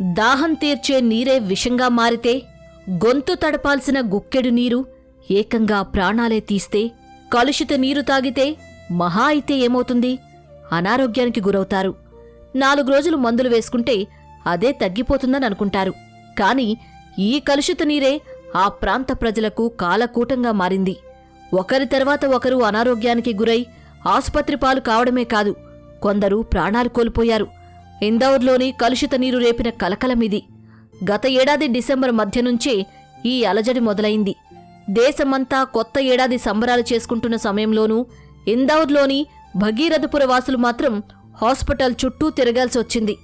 దాహం తీర్చే నీరే విషంగా మారితే, గొంతు తడపాల్సిన గుక్కెడు నీరు ఏకంగా ప్రాణాలే తీస్తే, కలుషిత నీరు తాగితే మహా అయితే ఏమవుతుంది? అనారోగ్యానికి గురవుతారు. 4 రోజులు మందులు వేసుకుంటే అదే తగ్గిపోతుందని అనుకుంటారు. కాని ఈ కలుషిత నీరే ఆ ప్రాంత ప్రజలకు కాలకూటంగా మారింది. ఒకరి తర్వాత ఒకరు అనారోగ్యానికి గురై ఆసుపత్రి పాలు కావడమే కాదు, కొందరు ప్రాణాలు కోల్పోయారు. ఇందౌర్లోని కలుషిత నీరు రేపిన కలకలమిది. గత ఏడాది డిసెంబర్ మధ్య నుంచే ఈ అలజడి మొదలైంది. దేశమంతా కొత్త ఏడాది సంబరాలు చేసుకుంటున్న సమయంలోనూ ఇందౌర్లోని భగీరథపుర వాసులు మాత్రం హాస్పిటల్ చుట్టూ తిరగాల్సొచ్చింది.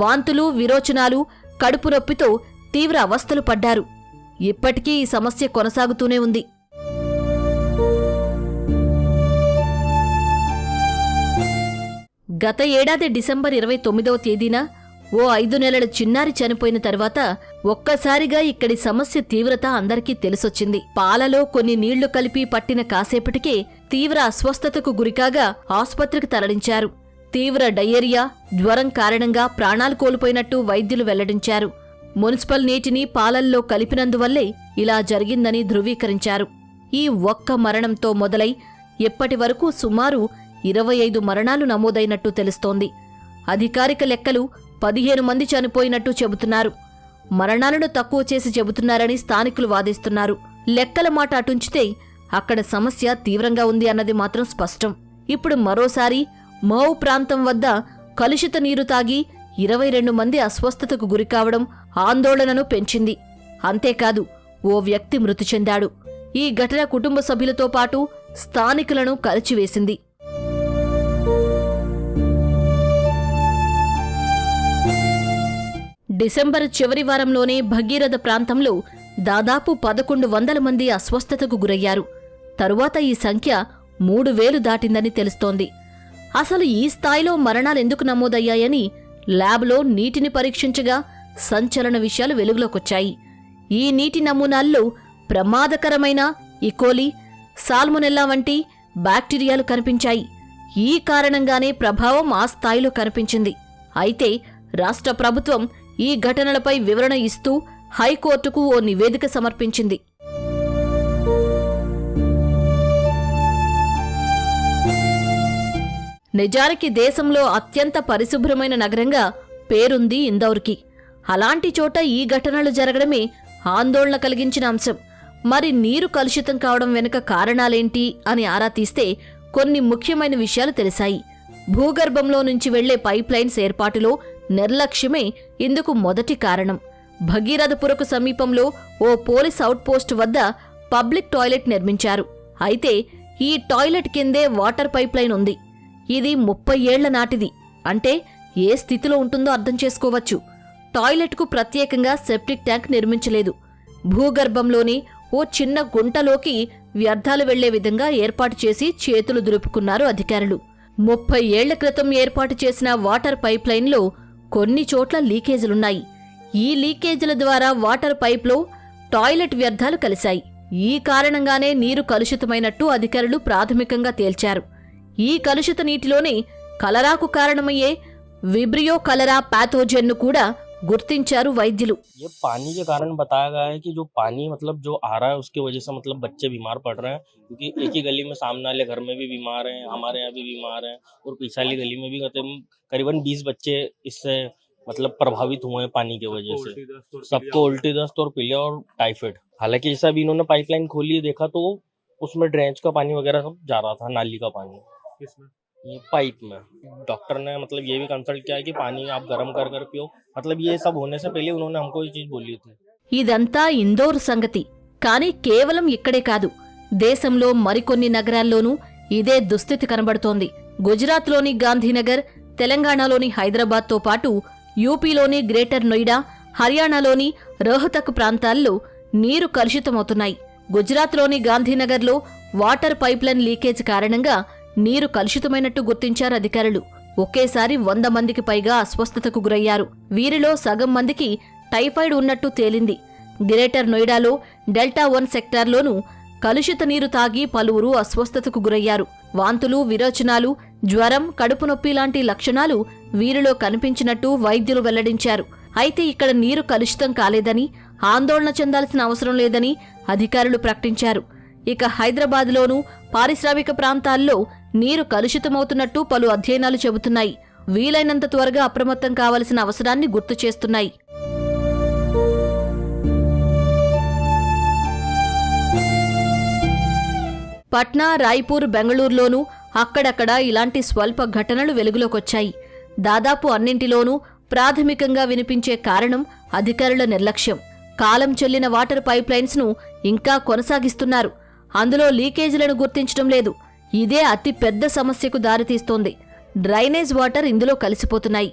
వాంతులు, విరోచనాలు, కడుపు నొప్పితో తీవ్ర అవస్థలు పడ్డారు. ఇప్పటికీ ఈ సమస్య కొనసాగుతూనే ఉంది. గత ఏడాది డిసెంబర్ 29వ తేదీన ఓ 5 నెలల చిన్నారి చనిపోయిన తర్వాత ఒక్కసారిగా ఇక్కడి సమస్య తీవ్రత అందరికీ తెలిసొచ్చింది. పాలలో కొన్ని నీళ్లు కలిపి పట్టిన కాసేపటికే తీవ్ర అస్వస్థతకు గురికాగా ఆసుపత్రికి తరలించారు. తీవ్ర డయేరియా, జ్వరం కారణంగా ప్రాణాలు కోల్పోయినట్టు వైద్యులు వెల్లడించారు. మున్సిపల్ నీటిని పాలల్లో కలిపినందువల్లే ఇలా జరిగిందని ధృవీకరించారు. ఈ ఒక్క మరణంతో మొదలై ఇప్పటి వరకు సుమారు 25 మరణాలు నమోదైనట్టు తెలుస్తోంది. అధికారిక లెక్కలు 15 మంది చనిపోయినట్టు చెబుతున్నారు. మరణాలను తక్కువ చేసి చెబుతున్నారని స్థానికులు వాదిస్తున్నారు. లెక్కల మాట అటుంచితే అక్కడ సమస్య తీవ్రంగా ఉంది అన్నది మాత్రం స్పష్టం. ఇప్పుడు మరోసారి మౌ ప్రాంతం వద్ద కలుషిత నీరు తాగి 22 మంది అస్వస్థతకు గురికావడం ఆందోళనను పెంచింది. అంతేకాదు, ఓ వ్యక్తి మృతి చెందాడు. ఈ ఘటన కుటుంబ సభ్యులతో పాటు స్థానికులను కలిచివేసింది. డిసెంబర్ చివరి వారంలోనే భగీరథ ప్రాంతంలో దాదాపు 1100 మంది అస్వస్థతకు గురయ్యారు. తరువాత ఈ సంఖ్య 3000 దాటిందని తెలుస్తోంది. అసలు ఈ స్థాయిలో మరణాలెందుకు నమోదయ్యాయని ల్యాబ్లో నీటిని పరీక్షించగా సంచలన విషయాలు వెలుగులోకొచ్చాయి. ఈ నీటి నమూనాల్లో ప్రమాదకరమైన ఇకోలి, సాల్మొనెల్లా వంటి బ్యాక్టీరియాలు కనిపించాయి. ఈ కారణంగానే ప్రభావం ఆ స్థాయిలో కనిపించింది. అయితే రాష్ట్ర ప్రభుత్వం ఈ ఘటనలపై వివరణ ఇస్తూ హైకోర్టుకు ఓ నివేదిక సమర్పించింది. నిజానికి దేశంలో అత్యంత పరిశుభ్రమైన నగరంగా పేరుంది ఇందౌర్కి. అలాంటి చోట ఈ ఘటనలు జరగడమే ఆందోళన కలిగించిన అంశం. మరి నీరు కలుషితం కావడం వెనుక కారణాలేంటి అని ఆరా తీస్తే కొన్ని ముఖ్యమైన విషయాలు తెలిసాయి. భూగర్భంలో నుంచి వెళ్లే పైప్లైన్స్ ఏర్పాటులో నిర్లక్ష్యమే ఇందుకు మొదటి కారణం. భగీరథపురకు సమీపంలో ఓ పోలీస్ అవుట్పోస్ట్ వద్ద పబ్లిక్ టాయిలెట్ నిర్మించారు. అయితే ఈ టాయిలెట్ కిందే వాటర్ పైప్లైన్ ఉంది. ఇది 30 ఏళ్ల నాటిది. అంటే ఏ స్థితిలో ఉంటుందో అర్థం చేసుకోవచ్చు. టాయిలెట్కు ప్రత్యేకంగా సెప్టిక్ ట్యాంక్ నిర్మించలేదు. భూగర్భంలోని ఓ చిన్న గుంటలోకి వ్యర్థాలు వెళ్లే విధంగా ఏర్పాటు చేసి చేతులు దులుపుకున్నారు అధికారులు. 30 ఏళ్ల క్రితం ఏర్పాటు చేసిన వాటర్ పైప్లైన్లో కొన్ని చోట్ల లీకేజీలున్నాయి. ఈ లీకేజీల ద్వారా వాటర్ పైప్లో టాయిలెట్ వ్యర్థాలు కలిశాయి. ఈ కారణంగానే నీరు కలుషితమైనట్టు అధికారులు ప్రాథమికంగా తేల్చారు. ఈ కలుషిత నీటిలోనే కలరాకు కారణమయ్యే విబ్రియో కలరా पैथोजन కూడా गुर्तिंचारू वैद्युलु। ये पानी के कारण बताया गया है कि जो पानी मतलब जो आ रहा है उसकी वजह से मतलब बच्चे बीमार पड़ रहे हैं, क्योंकि एक ही गली में सामने वाले घर में भी बीमार हैं, हमारे यहाँ भी बीमार हैं और पीछे वाली गली में भी करीबन 20 बच्चे इससे मतलब प्रभावित हुए हैं पानी की वजह से। सबको उल्टी दस्त और पीलिया और टाइफाइड। हालांकि जैसा अभी इन्होंने पाइपलाइन खोली देखा तो उसमें ड्रेनेज का पानी वगैरह सब जा रहा था, नाली का पानी ये पाइप में। डॉक्टर ने मतलब ये भी कंसल्ट किया कि पानी आप गर्म कर पियो, मतलब ये सब होने से पहले उन्होंने हमको ये चीज बोली थी। ఇదంతా ఇందోర్ సంగతి. కానీ కేవలం ఇక్కడే కాదు, దేశంలో మరికొన్ని నగరాల్లోనూ ఇదే దుస్థితి కనబడుతోంది. గుజరాత్లోని గాంధీనగర్, తెలంగాణలోని హైదరాబాద్తో పాటు యూపీలోని గ్రేటర్ నోయిడా, హర్యానాలోని రోహతక్ ప్రాంతాల్లో నీరు కలుషితమవుతున్నాయి. గుజరాత్లోని గాంధీనగర్లో వాటర్ పైప్లైన్ లీకేజ్ కారణంగా నీరు కలుషితమైనట్టు గుర్తించారు అధికారులు. ఒకేసారి 100 మందికి పైగా అస్వస్థతకు గురయ్యారు. వీరిలో సగం మందికి టైఫాయిడ్ ఉన్నట్టు తేలింది. గ్రేటర్ నోయిడాలో డెల్టా 1 సెక్టార్లోనూ కలుషిత నీరు తాగి పలువురు అస్వస్థతకు గురయ్యారు. వాంతులు, విరోచనాలు, జ్వరం, కడుపు నొప్పి లాంటి లక్షణాలు వీరిలో కనిపించినట్టు వైద్యులు వెల్లడించారు. అయితే ఇక్కడ నీరు కలుషితం కాలేదని, ఆందోళన చెందాల్సిన అవసరం లేదని అధికారులు ప్రకటించారు. ఇక హైదరాబాద్లోనూ పారిశ్రామిక ప్రాంతాల్లో నీరు కలుషితమవుతున్నట్టు పలు అధ్యయనాలు చెబుతున్నాయి. వీలైనంత త్వరగా అప్రమత్తం కావాల్సిన అవసరాన్ని గుర్తు చేస్తున్నాయి. పట్నా, రాయ్పూర్, బెంగళూరులోనూ అక్కడక్కడ ఇలాంటి స్వల్ప ఘటనలు వెలుగులోకొచ్చాయి. దాదాపు అన్నింటిలోనూ ప్రాథమికంగా వినిపించే కారణం అధికారుల నిర్లక్ష్యం. కాలం చెల్లిన వాటర్ పైప్లైన్స్ను ఇంకా కొనసాగిస్తున్నారు. అందులో లీకేజీలను గుర్తించడం లేదు. ఇదే అతి పెద్ద సమస్యకు దారితీస్తోంది. డ్రైనేజ్ వాటర్ ఇందులో కలిసిపోతున్నాయి.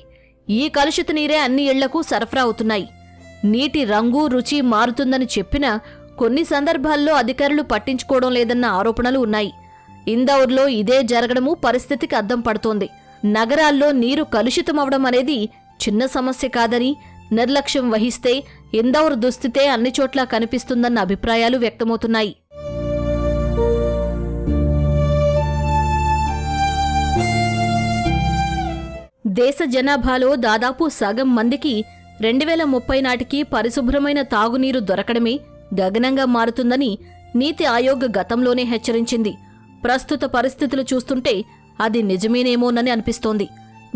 ఈ కలుషిత నీరే అన్ని ఇళ్లకు సరఫరా అవుతున్నాయి. నీటి రంగు, రుచి మారుతుందని చెప్పినా కొన్ని సందర్భాల్లో అధికారులు పట్టించుకోవడం లేదన్న ఆరోపణలు ఉన్నాయి. ఇందౌర్లో ఇదే జరగడము పరిస్థితికి అద్దం పడుతోంది. నగరాల్లో నీరు కలుషితమవడం అనేది చిన్న సమస్య కాదని, నిర్లక్ష్యం వహిస్తే ఇందౌర్ దుస్థితే అన్ని చోట్ల కనిపిస్తుందన్న అభిప్రాయాలు వ్యక్తమవుతున్నాయి. దేశ జనాభాలో దాదాపు సగం మందికి 2030 నాటికి పరిశుభ్రమైన తాగునీరు దొరకడమే గగనంగా మారుతుందని నీతి ఆయోగ్ గతంలోనే హెచ్చరించింది. ప్రస్తుత పరిస్థితులు చూస్తుంటే అది నిజమేనేమోనని అనిపిస్తోంది.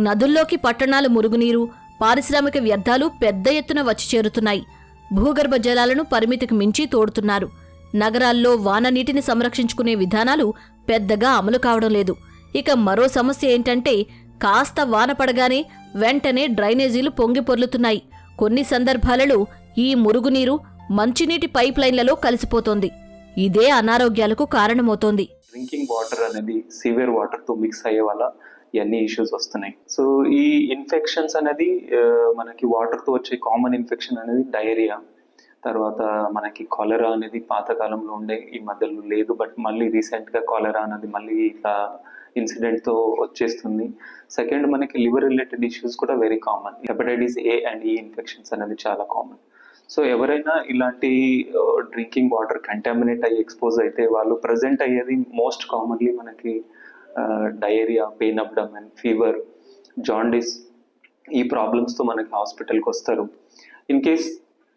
నదుల్లోకి పట్టణాల మురుగునీరు, పారిశ్రామిక వ్యర్థాలు పెద్ద ఎత్తున వచ్చి చేరుతున్నాయి. భూగర్భ జలాలను పరిమితికి మించి తోడుతున్నారు. నగరాల్లో వాన నీటిని సంరక్షించుకునే విధానాలు పెద్దగా అమలు కావడం లేదు. ఇక మరో సమస్య ఏంటంటే కాస్త వాన పడగానే వెంటనే డ్రైనేజీలు పొంగి పొర్లుతున్నాయి. కొన్ని సందర్భాలలో ఈ మురుగునీరు మంచినీటి పైప్ లైన్లలో కలిసిపోతోంది. ఇదే అనారోగ్యాలకు కారణమవుతోంది. డ్రింకింగ్ వాటర్ అనేది సివియర్ వాటర్ తో మిక్స్ అయ్యే వల్ల ఇవన్నీ ఇష్యూస్ వస్తున్నాయి. సో ఈ ఇన్ఫెక్షన్స్ అనేది మనకి వాటర్ తో వచ్చే కామన్ ఇన్ఫెక్షన్ అనేది డయేరియా, తర్వాత మనకి కాలరా అనేది పాతకాలంలో ఉండే, ఈ మధ్యలో లేదు. బట్ మళ్ళీ రీసెంట్ గా కాలరా అనేది మళ్ళీ ఇట్లా ఇన్సిడెంట్ తో వచ్చేస్తుంది. సెకండ్ మనకి లివర్ రిలేటెడ్ ఇష్యూస్ కూడా very common. Hepatitis A and ఈ ఇన్ఫెక్షన్స్ అనేది చాలా కామన్. సో ఎవరైనా ఇలాంటి డ్రింకింగ్ వాటర్ కంటామినేట్ అయ్యి ఎక్స్పోజ్ అయితే వాళ్ళు ప్రజెంట్ అయ్యేది మోస్ట్ కామన్లీ మనకి diarrhoea, pain abdomen, fever, jaundice, ఈ ప్రాబ్లమ్స్తో మనకి హాస్పిటల్కి వస్తారు. ఇన్ కేస్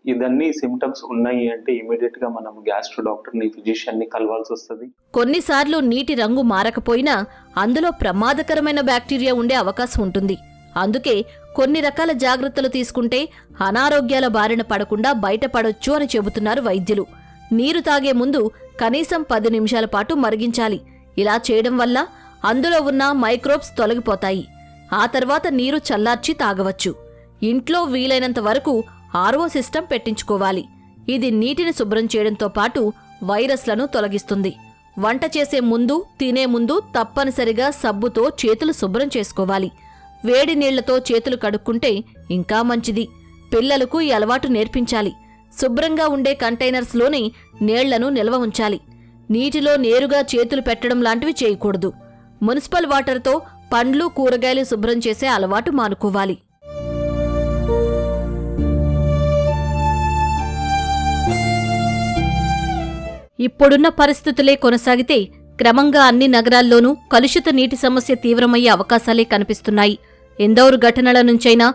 ఇదన్నీ సిమ్టమ్స్ ఉన్నాయి అంటే ఇమీడియట్ గా మనం గ్యాస్ట్రో డాక్టర్ని, ఫిజిషియన్ని కలవాల్సి వస్తుంది. కొన్నిసార్లు నీటి రంగు మారకపోయినా అందులో ప్రమాదకరమైన బ్యాక్టీరియా ఉండే అవకాశం ఉంటుంది. అందుకే కొన్ని రకాల జాగ్రత్తలు తీసుకుంటే అనారోగ్యాల బారిన పడకుండా బయటపడొచ్చు అని చెబుతున్నారు వైద్యులు. నీరు తాగే ముందు కనీసం 10 నిమిషాల పాటు మరిగించాలి. ఇలా చేయడం వల్ల అందులో ఉన్న మైక్రోబ్స్ తొలగిపోతాయి. ఆ తర్వాత నీరు చల్లార్చి తాగవచ్చు. ఇంట్లో వీలైనంత వరకు ఆర్ఓ సిస్టమ్ పెట్టించుకోవాలి. ఇది నీటిని శుభ్రం చేయడంతో పాటు వైరస్లను తొలగిస్తుంది. వంట చేసే ముందు, తినే ముందు తప్పనిసరిగా సబ్బుతో చేతులు శుభ్రం చేసుకోవాలి. వేడి నీళ్లతో చేతులు కడుక్కుంటే ఇంకా మంచిది. పిల్లలకు ఈ అలవాటు నేర్పించాలి. శుభ్రంగా ఉండే కంటైనర్స్లోనే నీళ్లను నిల్వ ఉంచాలి. నీటిలో నేరుగా చేతులు పెట్టడం లాంటివి చేయకూడదు. మున్సిపల్ వాటర్తో పండ్లు, కూరగాయలు శుభ్రం చేసే అలవాటు మానుకోవాలి. ఇప్పుడున్న పరిస్థితులే కొనసాగితే క్రమంగా అన్ని నగరాల్లోనూ కలుషిత నీటి సమస్య తీవ్రమయ్యే అవకాశాలే కనిపిస్తున్నాయి. ఇందౌర్ ఘటనల నుంచైనా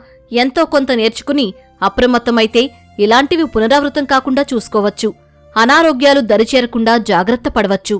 ఎంతో కొంత నేర్చుకుని అప్రమత్తమైతే ఇలాంటివి పునరావృతం కాకుండా చూసుకోవచ్చు. అనారోగ్యాలు దరిచేరకుండా జాగ్రత్త పడవచ్చు.